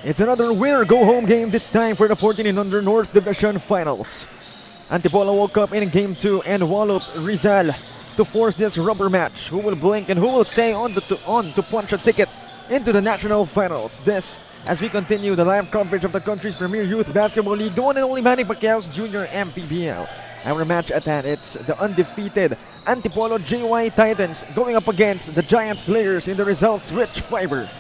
It's another winner-go-home game, this time for the 14 and under North Division Finals. Antipolo woke up in Game 2 and walloped Rizal to force this rubber match. Who will blink and who will stay on to punch a ticket into the National Finals? This as we continue the live coverage of the country's premier youth basketball league, the one and only Manny Pacquiao's Junior MPBL. Our match at hand, it's the undefeated Antipolo JY Titans going up against the Giant Slayers in the Rizal Switch Fiber.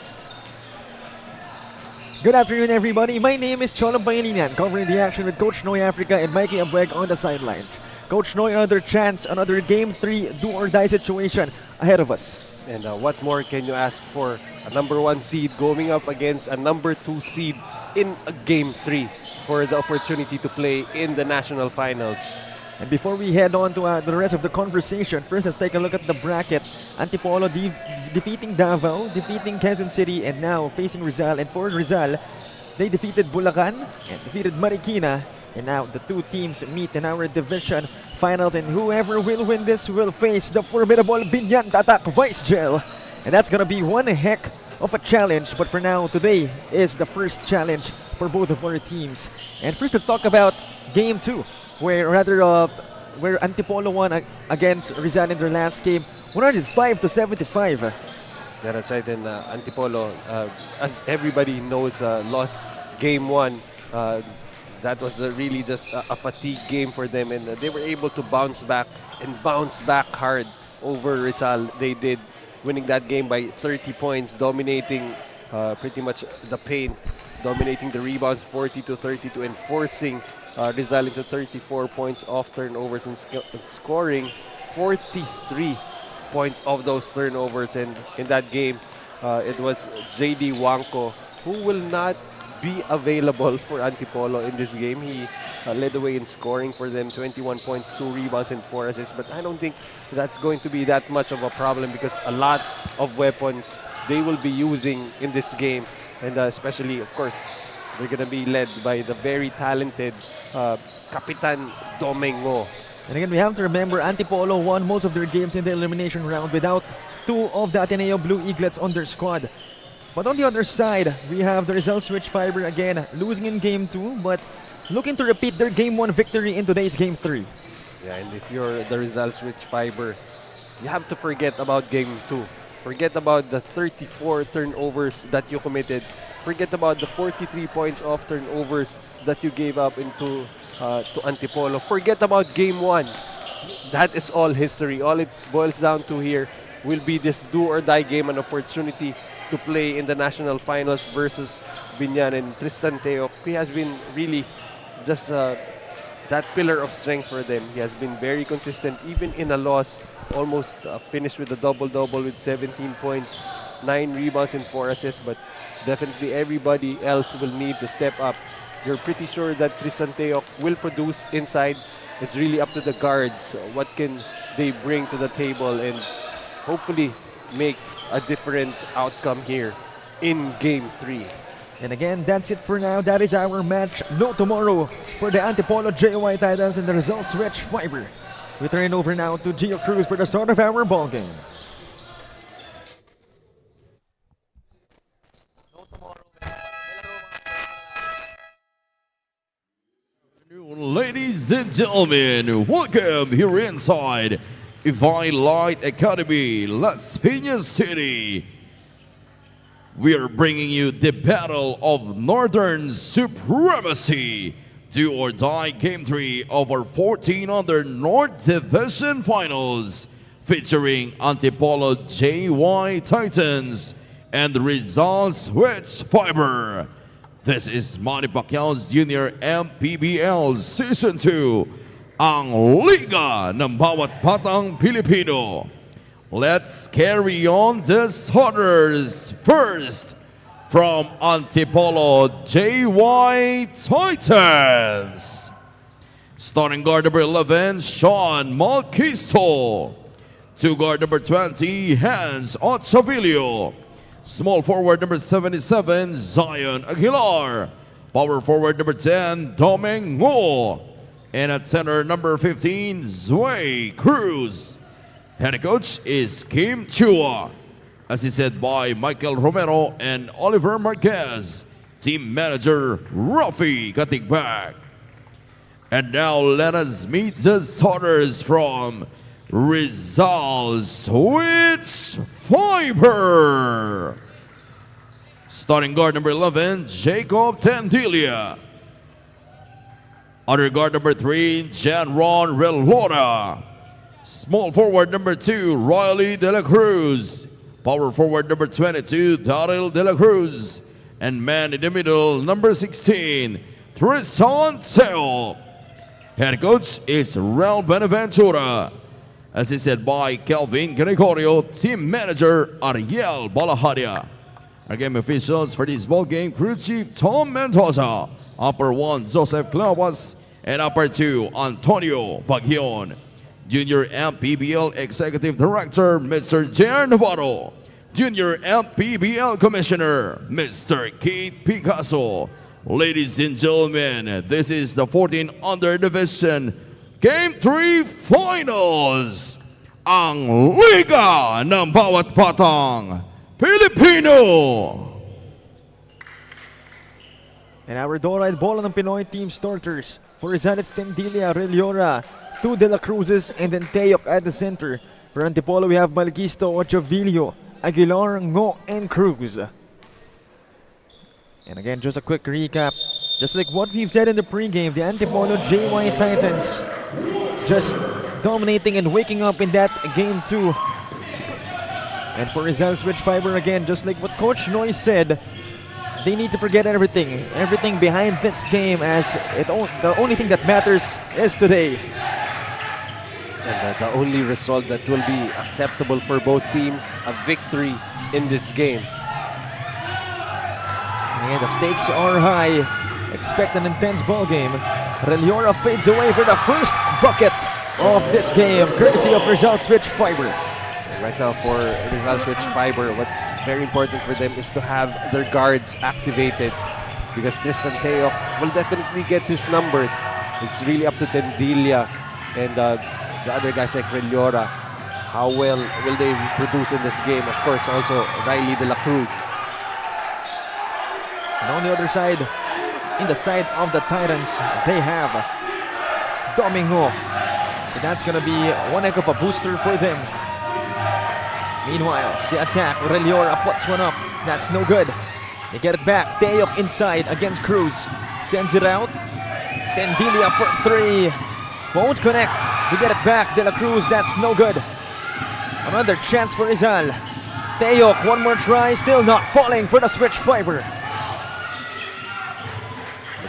Good afternoon, everybody. My name is Cholo Pangilinan, covering the action with Coach Noy Africa and Mikey Abweg on the sidelines. Coach Noy, another chance, another Game 3 do-or-die situation ahead of us. And what more can you ask for? A number 1 seed going up against a number 2 seed in a Game 3 for the opportunity to play in the National Finals. And before we head on to the rest of the conversation, first let's take a look at the bracket. Antipolo defeating Davao, defeating Quezon City, and now facing Rizal. And for Rizal, they defeated Bulacan and defeated Marikina. And now the two teams meet in our division finals, and whoever will win this will face the formidable Binyan Tatak Vice Gel. And that's gonna be one heck of a challenge. But for now, today is the first challenge for both of our teams. And first, let's talk about Game 2. Where Antipolo won against Rizal in their last game, 105-75. Yeah, that's right. And Antipolo, as everybody knows, lost Game 1. That was really just a fatigue game for them, and they were able to bounce back hard over Rizal. They did, winning that game by 30 points, dominating pretty much the paint, dominating the rebounds 40-32, and forcing Rizal into 34 points off turnovers and scoring 43 points of those turnovers. And in that game, it was JD Wanko who will not be available for Antipolo in this game. He led the way in scoring for them, 21 points, 2 rebounds, and 4 assists. But I don't think that's going to be that much of a problem because a lot of weapons they will be using in this game. And especially, of course, they're going to be led by the very talented Kapitan Domingo. And again, we have to remember Antipolo won most of their games in the elimination round without 2 of the Ateneo Blue Eaglets on their squad. But on the other side, we have the Rizal Switch Fiber again losing in Game 2, but looking to repeat their Game 1 victory in today's Game 3. Yeah, and if you're the Rizal Switch Fiber, you have to forget about Game 2. Forget about the 34 turnovers that you committed. Forget about the 43 points off turnovers that you gave up to Antipolo. Forget about Game 1. That is all history. All it boils down to here will be this do-or-die game, an opportunity to play in the National Finals versus Binyan. And Tristan Teok, he has been really just that pillar of strength for them. He has been very consistent, even in a loss. Almost finished with a double-double with 17 points, 9 rebounds, and 4 assists. But definitely everybody else will need to step up. You're pretty sure that Tristan Teok will produce inside. It's really up to the guards. What can they bring to the table and hopefully make a different outcome here in Game 3. And again, that's it for now. That is our match. No tomorrow for the Antipolo JY Titans and the Rizal Switch Fiber. We turn over now to Gio Cruz for the start of our ball game. Ladies and gentlemen, welcome here inside Divine Light Academy, Las Piñas City. We are bringing you the battle of Northern Supremacy, do or die Game 3 of our 14 under North Division Finals, featuring Antipolo JY Titans and Rizal Switch Fiber. This is Manny Pacquiao's Junior MPBL Season 2, ang Liga ng Bawat Batang Pilipino. Let's carry on the starters. First, from Antipolo JY Titans. Starting guard number 11, Sean Malquisto. To guard number 20, Hans Ochavilio. Small forward number 77, Zion Aguilar. Power forward number 10, Domingo. And at center number 15, Zway Cruz. Head coach is Kim Chua. Assisted by Michael Romero and Oliver Marquez. Team Manager Rafi Katigbag. And now let us meet the starters from Rizal Switch Fiber. Starting guard number 11, Jacob Tandilia. Under guard number 3, Janron Relora. Small forward number 2, Riley De La Cruz. Power forward number 22, Daryl De La Cruz. And man in the middle, number 16, Tristan Teo. Head coach is Raul Benaventura. Assisted by Kelvin Gregorio, team manager Ariel Balahadia. Our game officials for this ball game, crew chief Tom Mendoza, upper 1 Joseph Clavas, and upper 2 Antonio Bagion. Junior MPBL Executive Director Mr. Jer Navarro. Junior MPBL Commissioner Mr. Kate Picasso. Ladies and gentlemen, this is the 14 under division Game 3 Finals. Ang Liga ng Bawat Batang Pilipino. And our door-eyed ball ng Pinoy team starters. For Rizal, it's Tendilia, Reliora, 2 De La Cruzes, and then Teok at the center. For Antipolo, we have Malquisto, Ochovillo, Aguilar, Ngo, and Cruz. And again, just a quick recap. Just like what we've said in the pregame, the Antipolo JY Titans just dominating and waking up in that game 2. And for Rizal Switch Fiber, again, just like what Coach Noy said, they need to forget everything behind this game, as the only thing that matters is today. And the only result that will be acceptable for both teams, a victory in this game. And the stakes are high. Expect an intense ball game. Reliora fades away for the first bucket of this game, courtesy of Rizal Switch Fiber. Right now for Rizal Switch Fiber, what's very important for them is to have their guards activated, because Tristan Teo will definitely get his numbers. It's really up to Tendilia and the other guys like Reliora. How well will they produce in this game? Of course, also Riley De La Cruz. And on the other side, in the side of the Titans, they have Domingo. And that's going to be one heck of a booster for them. Meanwhile, the attack, Reliora puts one up. That's no good. They get it back. Teok inside against Cruz. Sends it out. Tendilia for 3. Won't connect. They get it back. De La Cruz, that's no good. Another chance for Rizal. Teok, one more try. Still not falling for the Switch Fiber.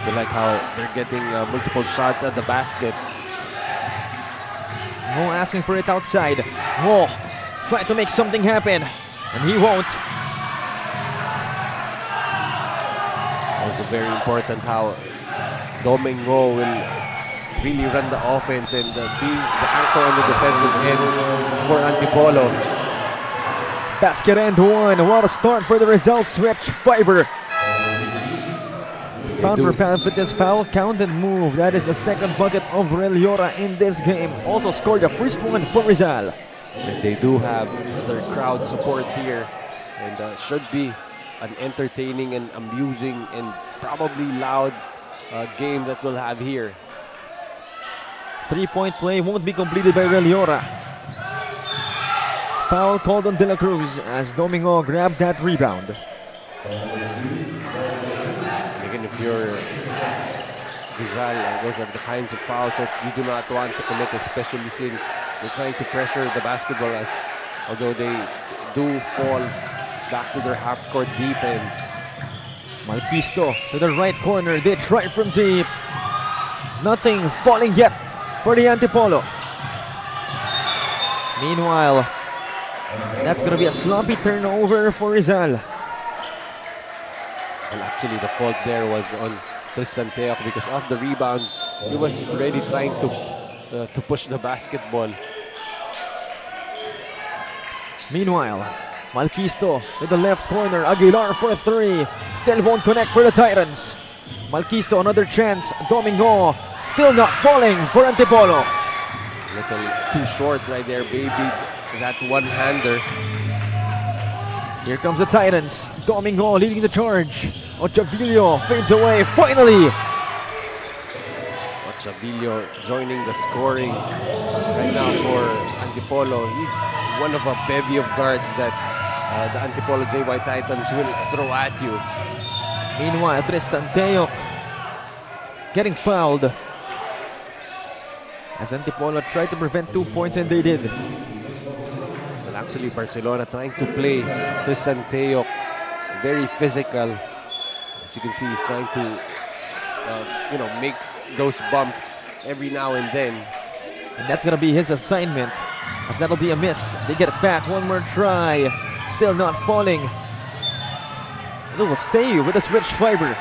I like how they're getting multiple shots at the basket. Mo asking for it outside. Mo trying to make something happen, and he won't. Also very important how Domingo will really run the offense and be the anchor on the defensive end for Antipolo. Basket and one. What a start for the Rizal Switch Fiber. Pound for pound with this foul count and move. That is the second bucket of Reliora in this game. Also scored the first one for Rizal. And they do have their crowd support here, and should be an entertaining and amusing and probably loud game that we'll have here. 3-point play won't be completed by Reliora. Foul called on De La Cruz as Domingo grabbed that rebound. Again, if you're Rizal, those are the kinds of fouls that you do not want to commit, especially since they're trying to pressure the basketball, as although they do fall back to their half-court defense. Malquisto to the right corner. They try from deep. Nothing falling yet for the Antipolo. Meanwhile, that's going to be a sloppy turnover for Rizal. And actually, the fault there was on Tristan Teok, because of the rebound, he was already trying to push the basketball. Meanwhile, Malquisto to the left corner. Aguilar for 3. Still won't connect for the Titans. Malquisto, another chance. Domingo still not falling for Antipolo. Little too short right there, baby. That one-hander. Here comes the Titans. Domingo leading the charge. Ochavillo fades away, finally! Ochavillo joining the scoring right now for Antipolo. He's one of a bevy of guards that the Antipolo JY Titans will throw at you. Meanwhile, Tristan Teo getting fouled. As Antipolo tried to prevent 2 points, and they did. Well, actually, Barcelona trying to play Tristan Teo very physical. As you can see, he's trying to make those bumps every now and then. And that's gonna be his assignment, as that'll be a miss. They get it back, one more try. Still not falling. It will stay with the switch fiber.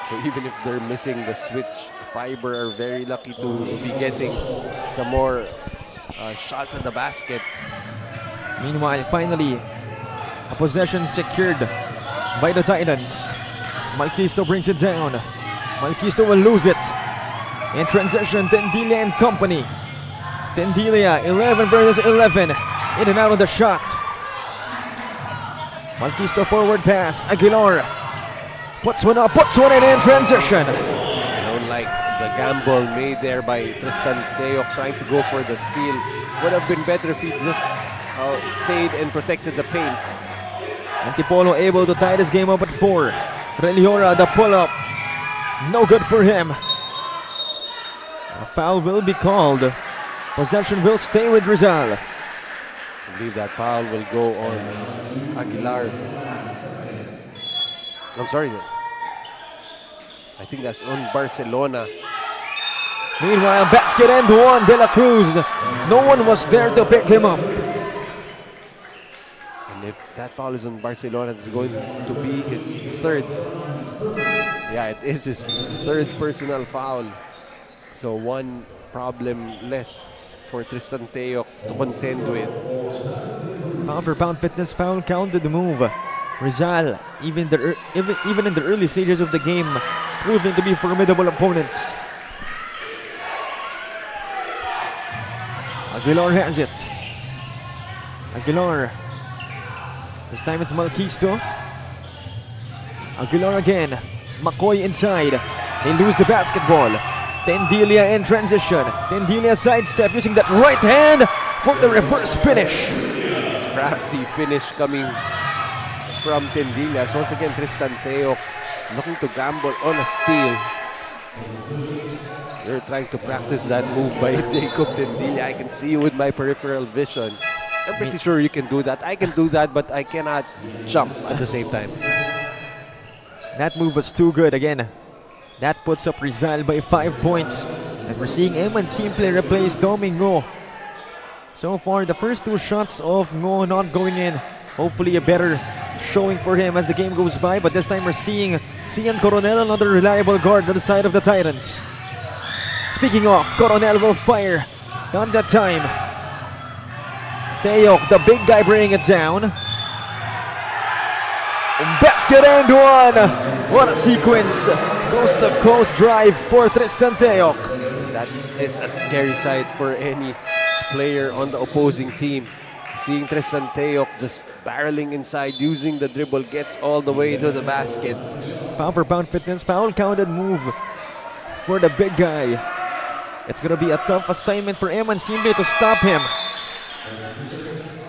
So even if they're missing the switch fiber, are very lucky to be getting some more shots at the basket. Meanwhile, finally, a possession secured by the Titans. Malquisto brings it down. Malquisto will lose it. In transition, Tendilia and company. Tendilia, 11 versus 11. In and out of the shot. Malquisto forward pass. Aguilar puts one up, puts one in transition. I don't like the gamble made there by Tristan Teo trying to go for the steal. Would have been better if he just stayed and protected the paint. Antipolo able to tie this game up at 4. Reliora, the pull-up. No good for him. A foul will be called. Possession will stay with Rizal. I believe that foul will go on Aguilar. I'm sorry. I think that's on Barcelona. Meanwhile, basket and one, De La Cruz. No one was there to pick him up. And if that foul is on Barcelona, it's going to be his third. Yeah, it is his third personal foul. So one problem less for Tristan Teo to contend with. Pound for pound fitness foul counted the move. Rizal, even in the early stages of the game, proving to be formidable opponents. Aguilar has it. Aguilar. This time it's Malquisto. Aguilar again. McCoy inside. They lose the basketball. Tendilia in transition. Tendilia sidestep using that right hand for the reverse finish. Crafty finish coming from Tendilia. So once again, Tristan Teo looking to gamble on a steal. You're trying to practice that move by Jacob Tendilia. I can see you with my peripheral vision. I'm pretty sure you can do that. I can do that, but I cannot jump at the same time. That move was too good again. That puts up Rizal by 5 points. And we're seeing Eman simply replace Domingo. So far, the first 2 shots of Ngo not going in. Hopefully a better showing for him as the game goes by. But this time we're seeing Cian Coronel, another reliable guard on the side of the Titans. Speaking of, Coronel will fire. Not that time. Teo, the big guy, bringing it down. Basket and one! What a sequence! Coast to coast drive for Tristan Teo. That is a scary sight for any player on the opposing team. Seeing Tristan Teo just barreling inside, using the dribble, gets all the way to the basket. Pound for pound fitness, foul counted move for the big guy. It's gonna be a tough assignment for Eman Simbe to stop him.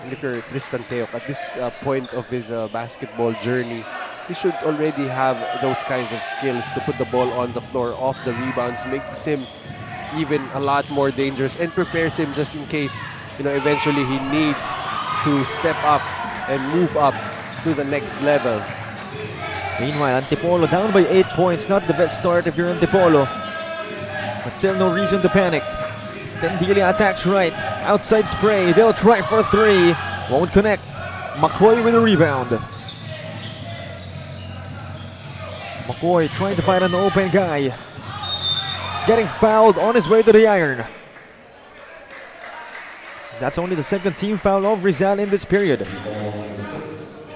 And if you're Tristan Teo at this point of his basketball journey, he should already have those kinds of skills to put the ball on the floor, off the rebounds, makes him even a lot more dangerous and prepares him just in case, eventually he needs to step up and move up to the next level. Meanwhile, Antipolo down by 8 points. Not the best start if you're Antipolo, but still no reason to panic. Tendilia attacks right, outside spray. They'll try for 3, won't connect. McCoy with a rebound. McCoy trying to find an open guy. Getting fouled on his way to the iron. That's only the second team foul of Rizal in this period.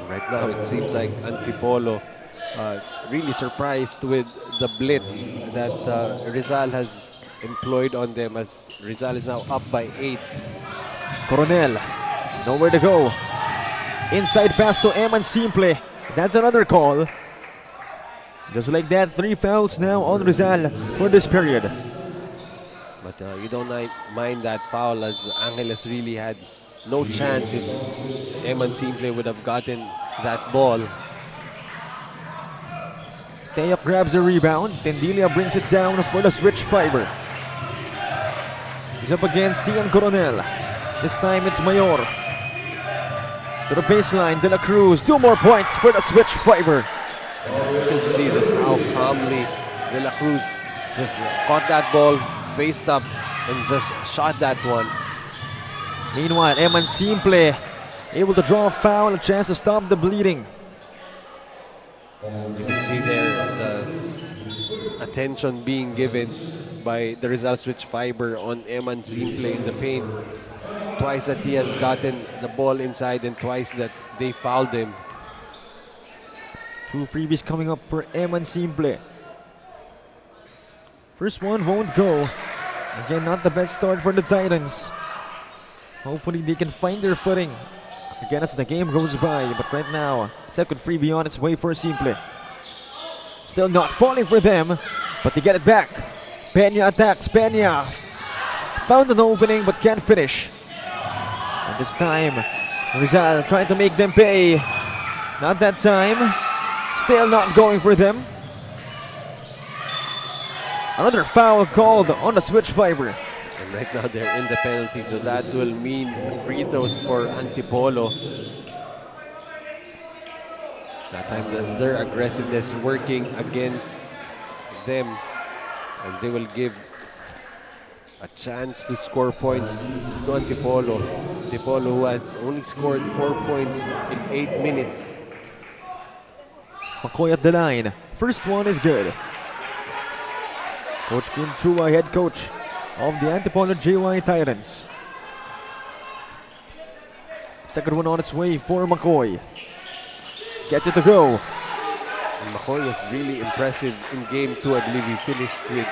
Right now, it seems like Antipolo really surprised with the blitz that Rizal has employed on them, as Rizal is now up by 8. Coronel, nowhere to go. Inside pass to Eman Simple. That's another call. Just like that, 3 fouls now on Rizal for this period. But you don't mind that foul, as Angeles really had no chance if Eman Simple would have gotten that ball. Teyok grabs the rebound. Tendilia brings it down for the switch fiber. He's up against Cian Coronel. This time it's Mayor. To the baseline, De La Cruz. 2 more points for the switch fiber. You can see this how calmly De La Cruz just caught that ball, faced up, and just shot that one. Meanwhile, Eman Simple able to draw a foul, a chance to stop the bleeding. You can see there the attention being given by the Rizal switch fiber on Eman Simple in the paint. Twice that he has gotten the ball inside and twice that they fouled him. 2 freebies coming up for Eman Simple. First one won't go. Again, not the best start for the Titans. Hopefully they can find their footing again as the game goes by. But right now, second freebie on its way for Simple. Still not falling for them, but they get it back. Peña attacks. Peña found an opening but can't finish. And this time, Rizal trying to make them pay. Not that time. Still not going for them. Another foul called on the switch fiber. And right now they're in the penalty, so that will mean free throws for Antipolo. That time their aggressiveness working against them, as they will give a chance to score points to Antipolo. Antipolo, who has only scored 4 points in 8 minutes. McCoy at the line. First one is good. Coach Kim Chua, head coach of the Antipolo JY Titans. Second one on its way for McCoy. Gets it to go. And McCoy was really impressive in game 2. I believe he finished with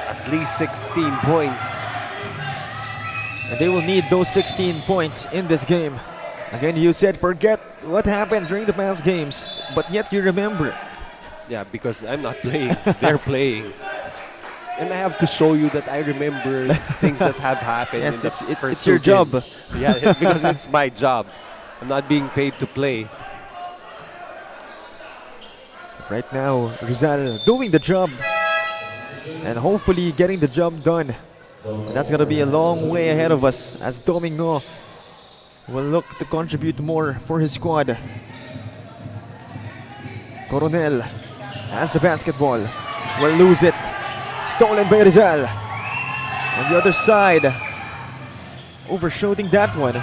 at least 16 points. And they will need those 16 points in this game. Again, you said forget what happened during the past games, but yet you remember. Yeah, because I'm not playing, they're playing. And I have to show you that I remember things that have happened Yes, in the first it's your two job. games. Yeah, it's because it's my job. I'm not being paid to play. Right now, Rizal doing the job and hopefully getting the job done. And that's going to be a long way ahead of us as Domingo will look to contribute more for his squad. Coronel has the basketball. Will lose it. Stolen by Rizal. On the other side, overshooting that one.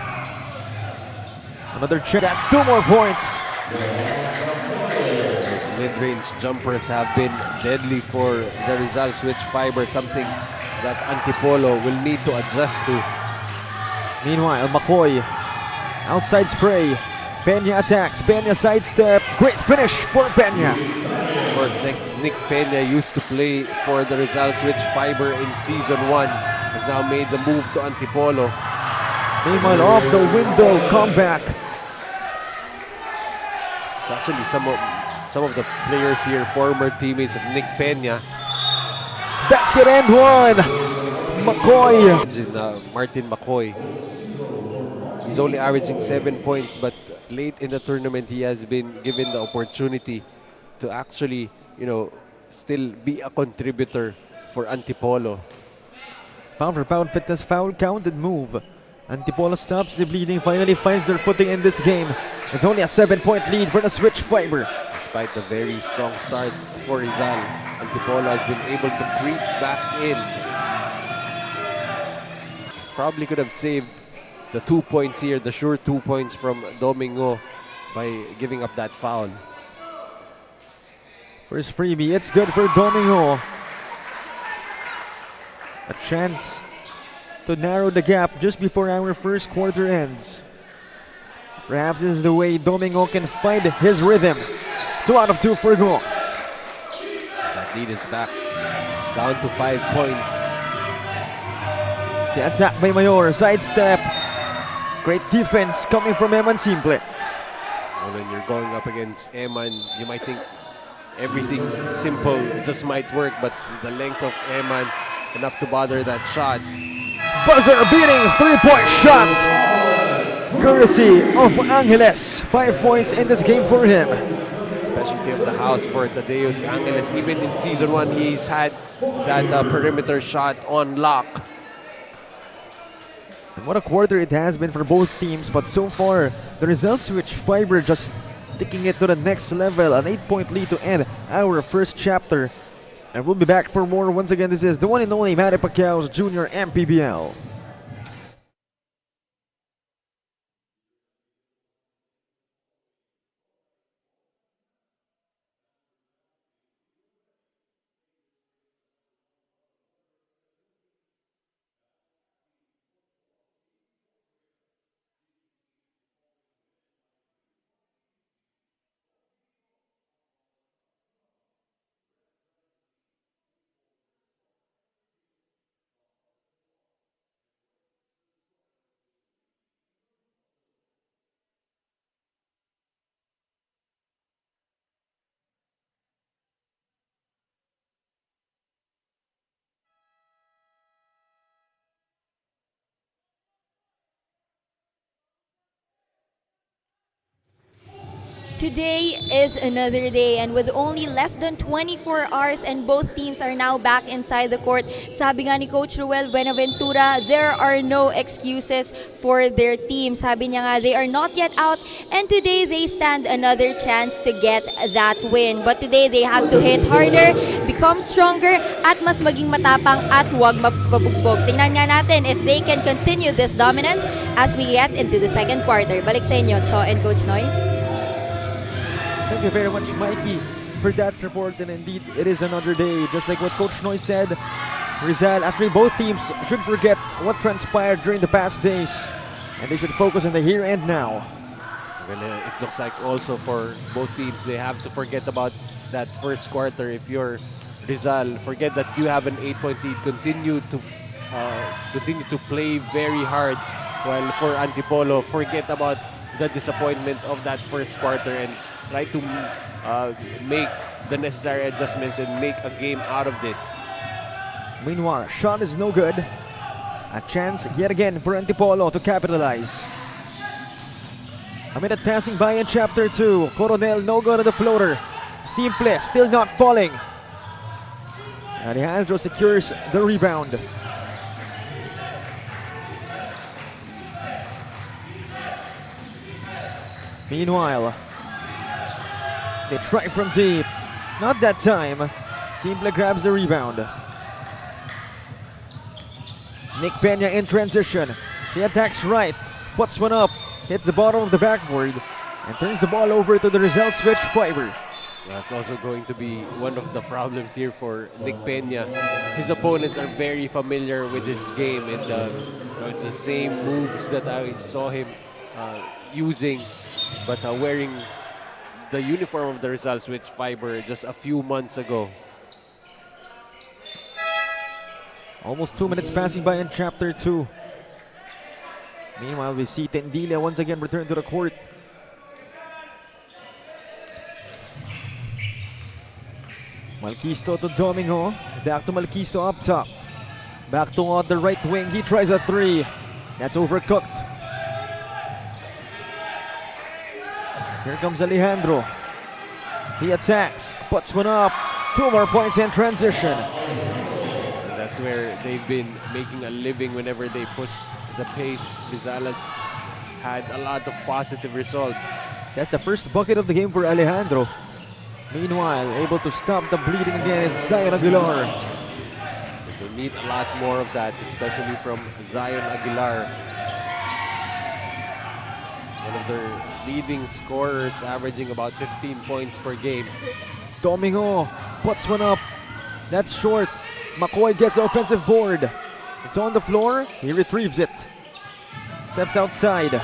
Another check. That's 2 more points. Those mid-range jumpers have been deadly for the Rizal switch fiber, something that Antipolo will need to adjust to. Meanwhile, McCoy, outside spray. Peña attacks. Peña sidestep. Great finish for Peña. Of course, Nick Peña used to play for the Rizal switch fiber in season 1. Has now made the move to Antipolo. Meanwhile, off the window comeback. It's actually some of the players here, former teammates of Nick Peña. Basket and one. McCoy. Martin McCoy. He's only averaging 7 points, but late in the tournament he has been given the opportunity to actually, still be a contributor for Antipolo. Pound for pound fitness foul counted move. Antipolo stops the bleeding, finally finds their footing in this game. It's only a 7-point lead for the switch fiber. Despite the very strong start for Rizal, Antipolo has been able to creep back in. Probably could have saved the 2 points here, the sure 2 points from Domingo, by giving up that foul. First freebie, it's good for Domingo. A chance to narrow the gap just before our first quarter ends. Perhaps this is the way Domingo can find his rhythm. 2 out of 2 for go. That lead is back down to 5 points. The attack by Mayor, sidestep. Great defense coming from Eman Simple. when you're going up against Eman, you might think everything simple just might work, but the length of Eman, enough to bother that shot. Buzzer beating 3-point shot. Courtesy of Angeles. 5 points in this game for him. Specialty of the house for Tadeus Angeles. Even in Season 1, he's had that perimeter shot on lock. And what a quarter it has been for both teams, but so far, the results which Fiber just taking it to the next level. An 8-point lead to end our first chapter. And we'll be back for more. Once again, this is the one and only Manny Pacquiao's Junior MPBL. Today is another day, and with only less than 24 hours and both teams are now back inside the court. Sabi nga ni Coach Ruel Buenaventura, there are no excuses for their team. Sabi niya nga, they are not yet out, and today they stand another chance to get that win. But today they have to hit harder, become stronger, at mas maging matapang at huwag mapabugbog. Tingnan nga natin if they can continue this dominance as we get into the second quarter. Balik sa inyo, Cho and Coach Noy. Thank you very much, Mikey, for that report. And indeed, it is another day. Just like what Coach Noy said, Rizal, actually both teams should forget what transpired during the past days. And they should focus on the here and now. Well, it looks like also for both teams, they have to forget about that first quarter. If you're Rizal, forget that you have an 8-point lead. Continue to play very hard. While for Antipolo, forget about the disappointment of that first quarter and try to make the necessary adjustments and make a game out of this. Meanwhile, shot is no good. A chance yet again for Antipolo to capitalize. A minute passing by in Chapter 2. Coronel no good on the floater. Simple still not falling. Alejandro secures the rebound. Meanwhile, they try from deep. Not that time. Simple grabs the rebound. Nick Peña in transition. He attacks right, puts one up, hits the bottom of the backboard, and turns the ball over to the Rizal switch Fiber. That's also going to be one of the problems here for Nick Peña. His opponents are very familiar with this game, and it's the same moves that I saw him using, but wearing the uniform of the Rizal switch Fiber just a few months ago. Almost 2 minutes passing by in Chapter 2. Meanwhile, we see Tendilla once again return to the court. Malquisto to Domingo. Back to Malquisto up top. Back to on the right wing. He tries a three. That's overcooked. Here comes Alejandro. He attacks. Puts one up. 2 more points in transition. And that's where they've been making a living whenever they push the pace. Rizal has had a lot of positive results. That's the first bucket of the game for Alejandro. Meanwhile, able to stop the bleeding again is Zion Aguilar. They need a lot more of that, especially from Zion Aguilar. One of their leading scorers, averaging about 15 points per game. Domingo puts one up. That's short. McCoy gets the offensive board. It's on the floor. He retrieves it. Steps outside.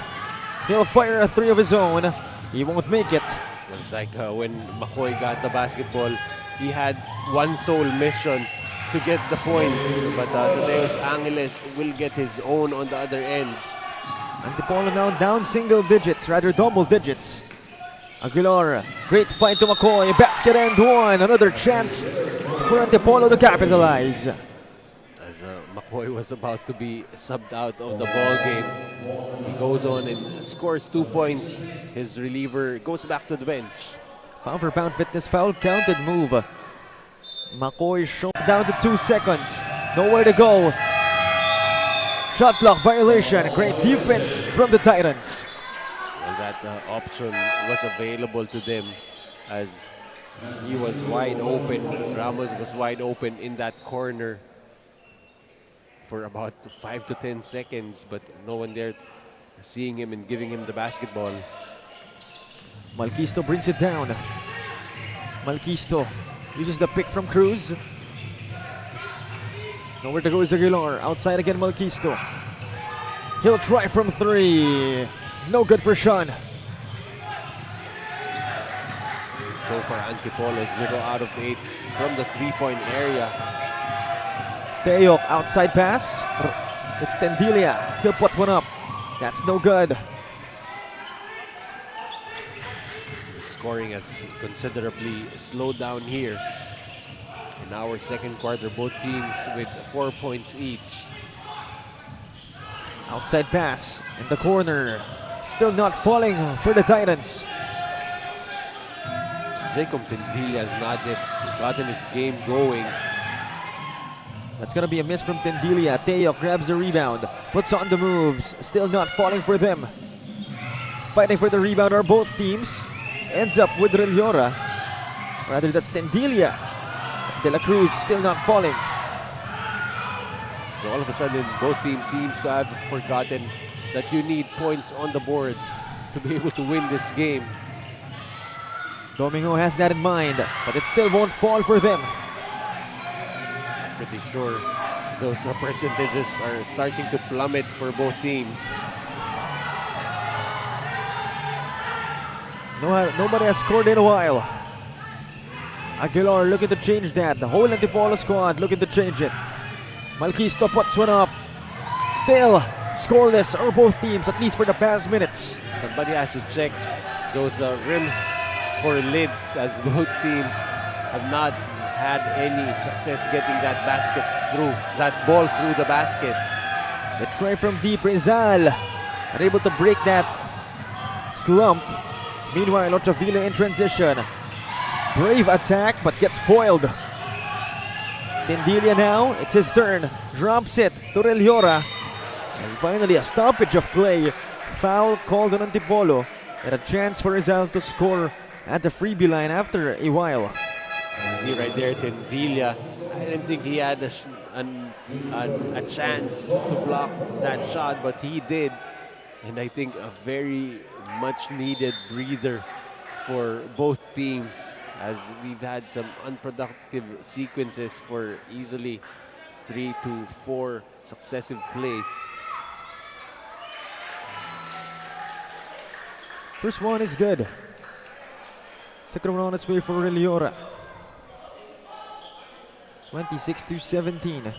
He'll fire a three of his own. He won't make it. It's like when McCoy got the basketball, he had one sole mission to get the points. But Tadeus Angeles will get his own on the other end. Antipolo now down single digits, rather double digits. Aguilar, great fight to McCoy, basket and one. Another chance for Antipolo to capitalize. As McCoy was about to be subbed out of the ball game, he goes on and scores 2 points. His reliever goes back to the bench. Pound for pound fitness foul counted move. McCoy shrunk down to 2 seconds. Nowhere to go. Shot clock violation. Great defense from the Titans. Well, that option was available to them as he was wide open. Ramos was wide open in that corner for about 5 to 10 seconds, but no one there seeing him and giving him the basketball. Malquisto brings it down. Malquisto uses the pick from Cruz. Nowhere to go is Aguilar. Outside again, Malquisto. He'll try from 3. No good for Sean. So far, Antipolo 0 out of 8 from the 3-point area. Teyok, outside pass. It's Tendilia. He'll put one up. That's no good. Scoring has considerably slowed down here. In our second quarter, both teams with 4 points each. Outside pass in the corner. Still not falling for the Titans. Jacob Tendilla has not yet gotten his game going. That's gonna be a miss from Tendilia. Teyok grabs the rebound, puts on the moves. Still not falling for them. Fighting for the rebound are both teams. Ends up with Reliora. Rather, that's Tendilia. De La Cruz still not falling. So all of a sudden, both teams seems to have forgotten that you need points on the board to be able to win this game. Domingo has that in mind, but it still won't fall for them. Pretty sure those percentages are starting to plummet for both teams. Nobody has scored in a while. Aguilar looking to change that. The whole Antipolo squad looking to change it. Malquisto puts one up. Still scoreless are both teams, at least for the past minutes. Somebody has to check those rims for lids, as both teams have not had any success getting that basket through, that ball through the basket. The try from deep, Rizal unable to break that slump. Meanwhile, Otavila in transition. Brave attack, but gets foiled. Tendilia now, it's his turn. Drops it to Reliora. And finally, a stoppage of play. Foul called on Antipolo. And a chance for Rizal to score at the freebie line after a while. You see right there, Tendilia. I didn't think he had a chance to block that shot, but he did. And I think a very much needed breather for both teams, as we've had some unproductive sequences for easily 3 to 4 successive plays. First one is good. Second one on its way for Reliora. 26-17.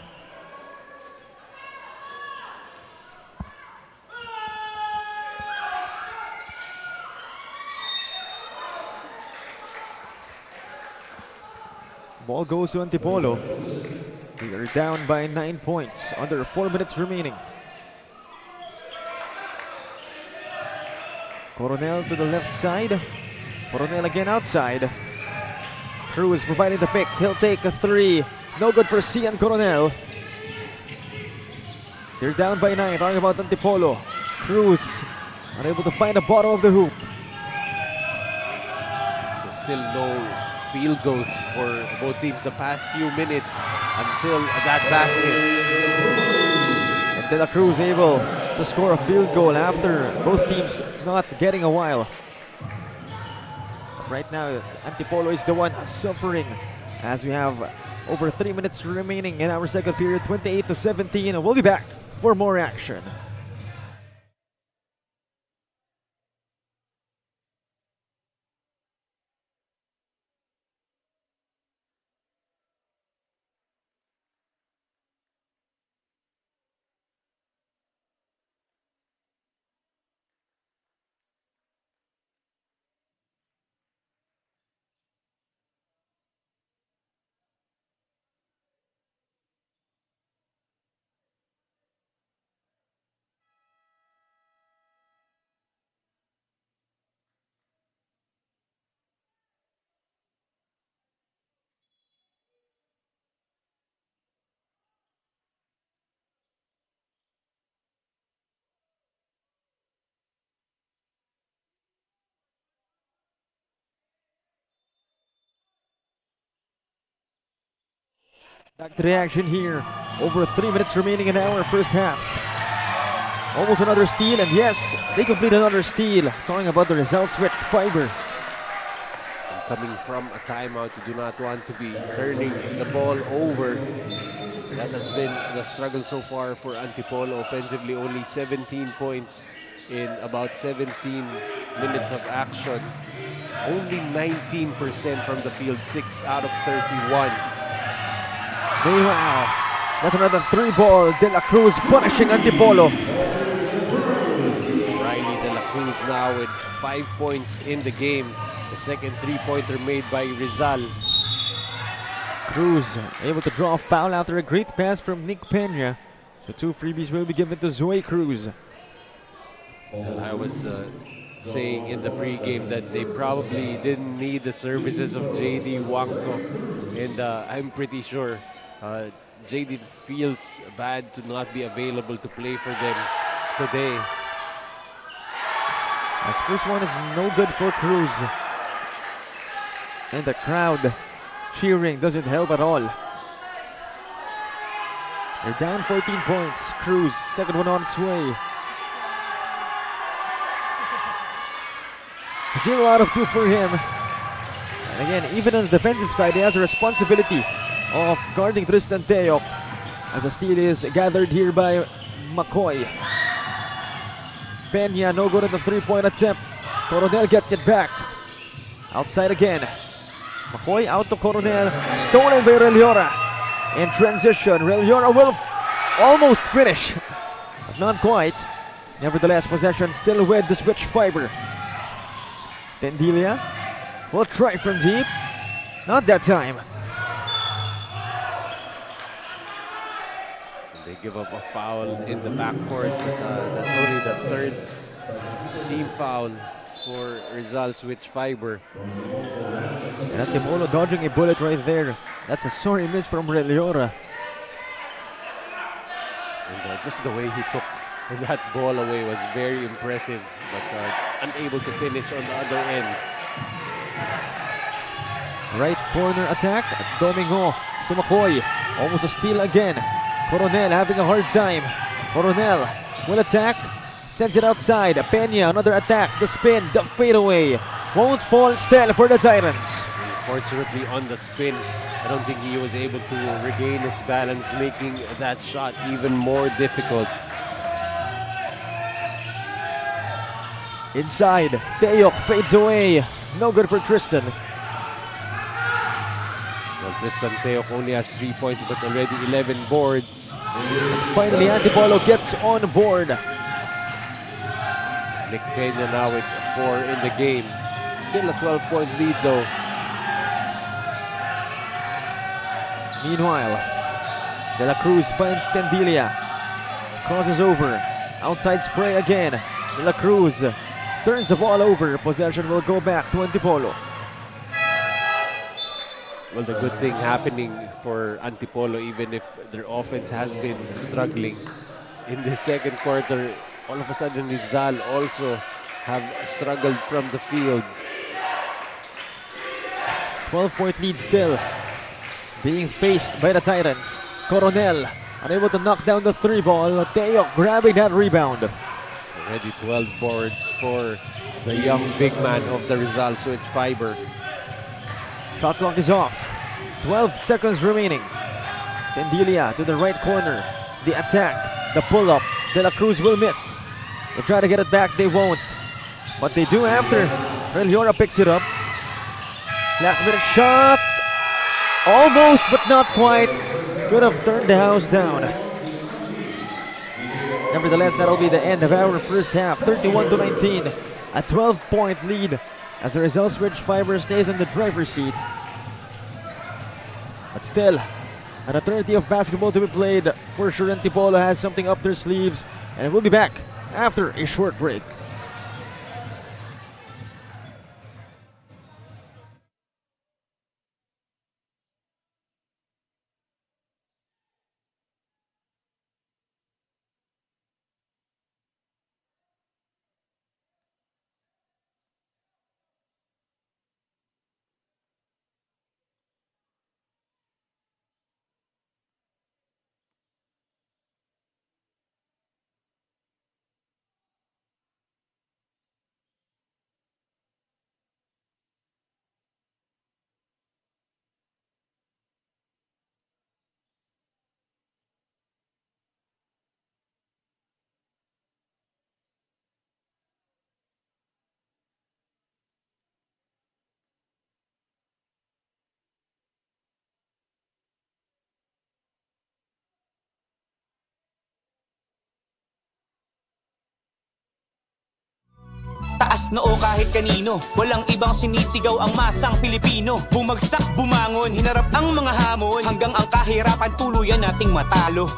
Ball goes to Antipolo. We are down by 9 points. Under 4 minutes remaining. Coronel to the left side. Coronel again outside. Cruz providing the pick. He'll take a 3. No good for Cian Coronel. They're down by 9. Talking about Antipolo. Cruz unable to find the bottom of the hoop. So still no field goals for both teams the past few minutes until that basket. And De La Cruz able to score a field goal after both teams not getting a while. Right now, Antipolo is the one suffering as we have over 3 minutes remaining in our second period, 28-17. We'll be back for more action. Back to the action here. Over 3 minutes remaining in our first half. Almost another steal, and yes, they complete another steal. Talking about the Rizal switch fiber. Coming from a timeout, you do not want to be turning the ball over. That has been the struggle so far for Antipolo. Offensively, only 17 points in about 17 minutes of action. Only 19% from the field, 6 out of 31. Meanwhile, that's another 3-ball. De La Cruz punishing Antipolo. Riley De La Cruz now with 5 points in the game. The second 3-pointer made by Rizal. Cruz able to draw a foul after a great pass from Nick Peña. So 2 freebies will be given to Zoe Cruz. And I was saying in the pregame that they probably didn't need the services of JD Wangko. And I'm pretty sure JD feels bad to not be available to play for them today. This first one is no good for Cruz. And the crowd cheering doesn't help at all. They're down 14 points. Cruz, second one on its way. 0 out of 2 for him. And again, even on the defensive side, he has a responsibility of guarding Tristan Teok, as a steal is gathered here by McCoy. Peña, no good at the 3-point attempt. Coronel gets it back. Outside again. McCoy out to Coronel. Stolen by Reliora. In transition, Reliora will almost finish, but not quite. Nevertheless, possession still with the switch fiber. Tendilia will try from deep. Not that time. They give up a foul in the backcourt. That's only the third team foul for Rizal switch fiber. And Antipolo dodging a bullet right there. That's a sorry miss from Reliora. And just the way he took that ball away was very impressive, but unable to finish on the other end. Right corner attack. Domingo to McCoy. Almost a steal again. Coronel having a hard time. Coronel will attack. Sends it outside. Peña, another attack. The spin, the fadeaway. Won't fall still for the Titans. Unfortunately, on the spin, I don't think he was able to regain his balance, making that shot even more difficult. Inside, Teok fades away. No good for Tristan. Well, Tristan Teok only has 3 points, but already 11 boards. Finally, Antipolo gets on board. Nick Peña now with 4 in the game. Still a 12-point lead though. Meanwhile, De La Cruz finds Tendilia. Crosses over. Outside spray again. De La Cruz turns the ball over. Possession will go back to Antipolo. Well, the good thing happening for Antipolo, even if their offense has been struggling in the second quarter, all of a sudden Rizal also have struggled from the field. 12-point lead still. Being faced by the Titans. Coronel unable to knock down the 3-ball. Teok grabbing that rebound. Already 12 boards for the young big man of the Rizal switch fiber. Shot clock is off. 12 seconds remaining. Tendilia to the right corner. The attack, the pull-up. De La Cruz will miss. They try to get it back, they won't. But they do after Reliora picks it up. Last minute shot. Almost, but not quite. Could have turned the house down. Nevertheless, that'll be the end of our first half. 31-19. A 12-point lead as the Rizal switch fiber stays in the driver's seat. But still, an eternity of basketball to be played. For sure, Antipolo has something up their sleeves, and we'll be back after a short break. Taas noo kahit kanino, walang ibang sinisigaw ang masang Pilipino. Bumagsak, bumangon, hinarap ang mga hamon, hanggang ang kahirapan tuluyan nating matalo.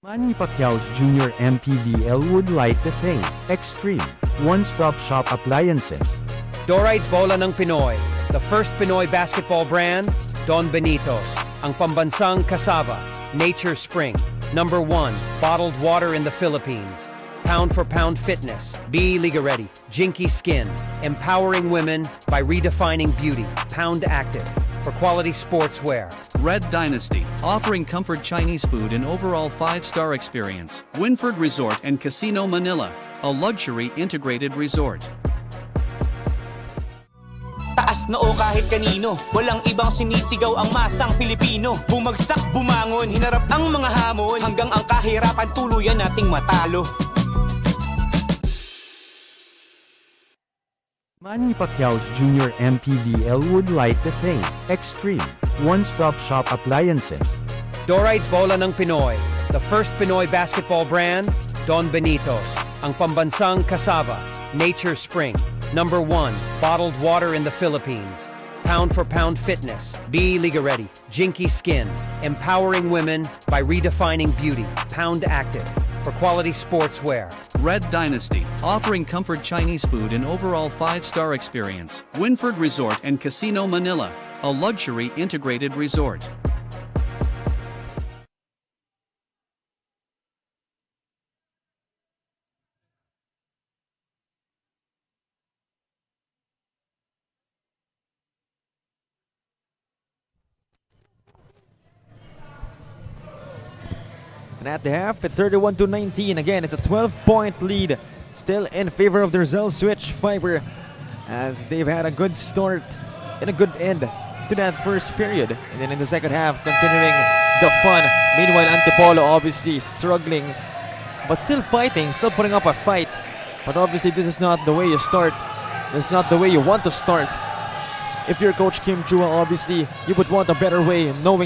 Manny Pacquiao's Junior MPBL would like to thank Extreme One-Stop Shop Appliances. Dorite Bola ng Pinoy, the first Pinoy basketball brand, Don Benitos, ang pambansang cassava, Nature Spring, #1 bottled water in the Philippines, pound for pound fitness, Be Liga Ready, Jinky Skin, empowering women by redefining beauty, Pound Active, for quality sportswear. Red Dynasty, offering comfort Chinese food and overall 5-star experience. Winford Resort and Casino Manila, a luxury integrated resort. Taas noo kahit kanino, walang ibang sinisigaw ang masang Pilipino. Bumagsak, bumangon, hinarap ang mga hamon, hanggang ang kahirapan tuluyan nating matalo. Manny Pacquiao's Junior MPBL would like to thank Extreme One-Stop Shop Appliances. Dorite Bola ng Pinoy, the first Pinoy basketball brand, Don Benitos, ang pambansang cassava, Nature Spring, #1 bottled water in the Philippines, pound for pound fitness, Be Liga Ready, Jinky Skin, empowering women by redefining beauty, Pound Active, for quality sportswear. Red Dynasty, offering comfort Chinese food and overall 5-star experience. Winford Resort and Casino Manila, a luxury integrated resort. And at the half, it's 31-19. Again, it's a 12-point lead. Still in favor of the Rizal Switch Fiber, as they've had a good start and a good end to that first period. And then in the second half, continuing the fun. Meanwhile, Antipolo obviously struggling, but still fighting, still putting up a fight. But obviously, this is not the way you start. This is not the way you want to start. If you're Coach Kim Chua, obviously, you would want a better way, knowing